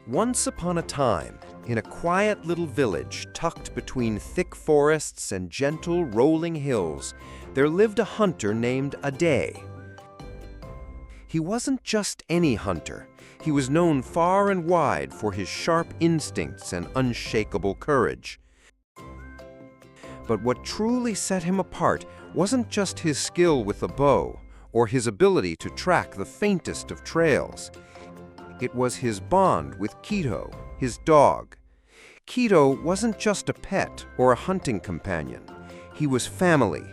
Once upon a time, in a quiet little village tucked between thick forests and gentle rolling hills, there lived a hunter named Aday. He wasn't just any hunter. He was known far and wide for his sharp instincts and unshakable courage. But what truly set him apart wasn't just his skill with a bow or his ability to track the faintest of trails. It was his bond with Kito, his dog. Kito wasn't just a pet or a hunting companion. He was family,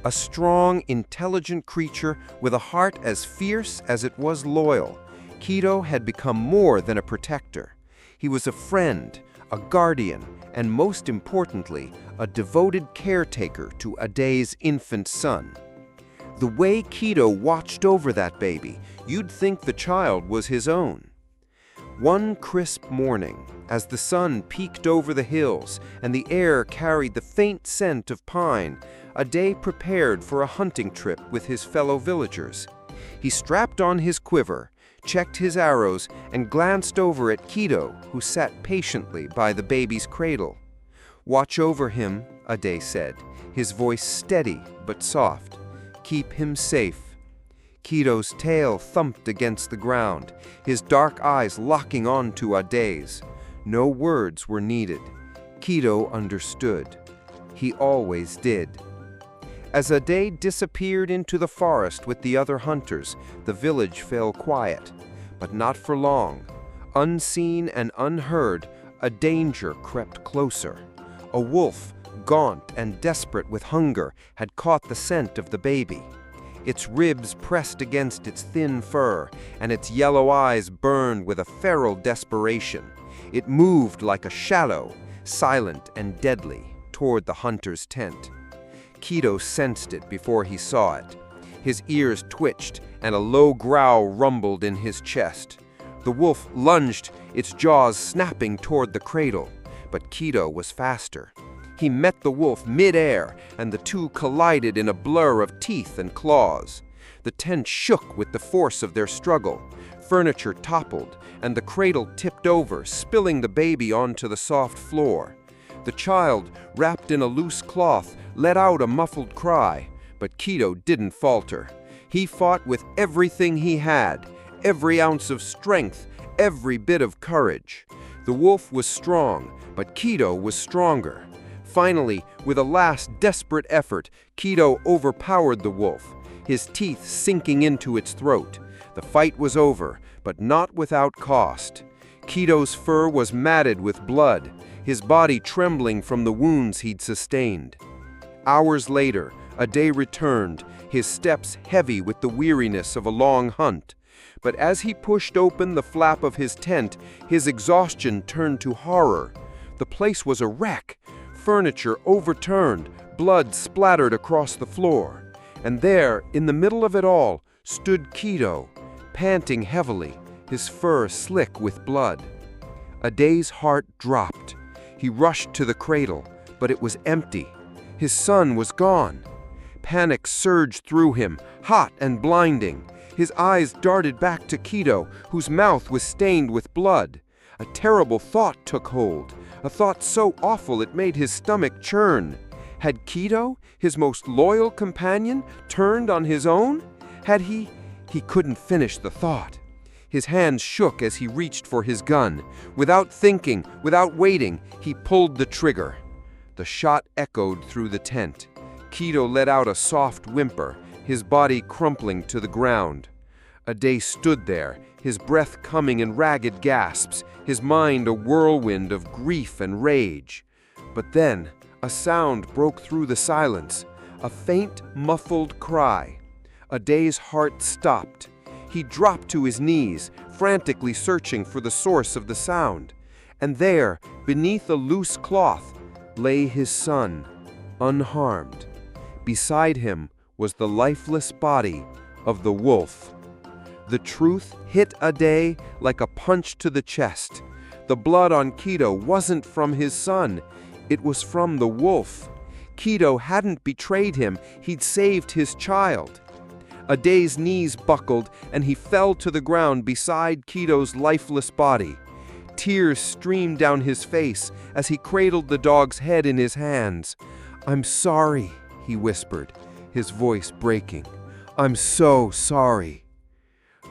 a strong, intelligent creature with a heart as fierce as it was loyal. Kito had become more than a protector. He was a friend, a guardian, and most importantly, a devoted caretaker to Aday's infant son. The way Kito watched over that baby, you'd think the child was his own. One crisp morning, as the sun peeked over the hills and the air carried the faint scent of pine, Aday prepared for a hunting trip with his fellow villagers. He strapped on his quiver, checked his arrows, and glanced over at Kito, who sat patiently by the baby's cradle. "Watch over him," Aday said, his voice steady but soft. "Keep him safe." Kito's tail thumped against the ground, his dark eyes locking on to Aday's. No words were needed. Kito understood. He always did. As Aday disappeared into the forest with the other hunters, the village fell quiet. But not for long. Unseen and unheard, a danger crept closer. A wolf, gaunt and desperate with hunger, had caught the scent of the baby. Its ribs pressed against its thin fur, and its yellow eyes burned with a feral desperation. It moved like a shadow, silent and deadly, toward the hunter's tent. Kito sensed it before he saw it. His ears twitched, and a low growl rumbled in his chest. The wolf lunged, its jaws snapping toward the cradle, but Kito was faster. He met the wolf mid-air, and the two collided in a blur of teeth and claws. The tent shook with the force of their struggle. Furniture toppled, and the cradle tipped over, spilling the baby onto the soft floor. The child, wrapped in a loose cloth, let out a muffled cry, but Kito didn't falter. He fought with everything he had, every ounce of strength, every bit of courage. The wolf was strong, but Kito was stronger. Finally, with a last desperate effort, Kito overpowered the wolf, his teeth sinking into its throat. The fight was over, but not without cost. Kito's fur was matted with blood, his body trembling from the wounds he'd sustained. Hours later, Aday returned, his steps heavy with the weariness of a long hunt. But as he pushed open the flap of his tent, his exhaustion turned to horror. The place was a wreck. Furniture overturned, blood splattered across the floor. And there, in the middle of it all, stood Kito, panting heavily, his fur slick with blood. Aday's heart dropped. He rushed to the cradle, but it was empty. His son was gone. Panic surged through him, hot and blinding. His eyes darted back to Kito, whose mouth was stained with blood. A terrible thought took hold, a thought so awful it made his stomach churn. Had Kito, his most loyal companion, turned on his own? Had he couldn't finish the thought. His hands shook as he reached for his gun. Without thinking, without waiting, he pulled the trigger. The shot echoed through the tent. Kito let out a soft whimper, his body crumpling to the ground. Aday stood there, his breath coming in ragged gasps, his mind a whirlwind of grief and rage. But then, a sound broke through the silence, a faint, muffled cry. Aday's heart stopped. He dropped to his knees, frantically searching for the source of the sound. And there, beneath a loose cloth, lay his son, unharmed. Beside him was the lifeless body of the wolf. The truth hit Aday like a punch to the chest. The blood on Kito wasn't from his son, it was from the wolf. Kito hadn't betrayed him, he'd saved his child. Aday's knees buckled, and he fell to the ground beside Kito's lifeless body. Tears streamed down his face as he cradled the dog's head in his hands. "I'm sorry," he whispered, his voice breaking. "I'm so sorry."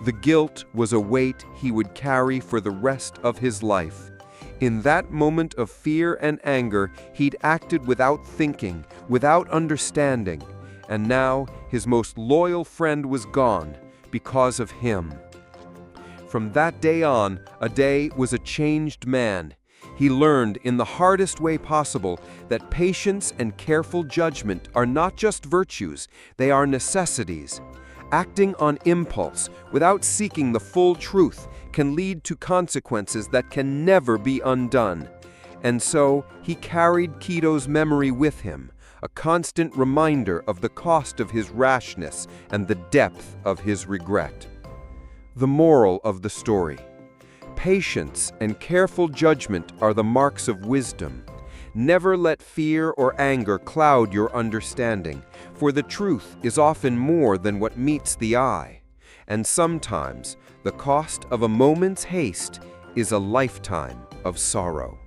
The guilt was a weight he would carry for the rest of his life. In that moment of fear and anger, he'd acted without thinking, without understanding, and now his most loyal friend was gone because of him. From that day on, Ade was a changed man. He learned in the hardest way possible that patience and careful judgment are not just virtues, they are necessities. Acting on impulse without seeking the full truth can lead to consequences that can never be undone. And so he carried Kito's memory with him, a constant reminder of the cost of his rashness and the depth of his regret. The moral of the story: patience and careful judgment are the marks of wisdom. Never let fear or anger cloud your understanding, for the truth is often more than what meets the eye. And sometimes the cost of a moment's haste is a lifetime of sorrow.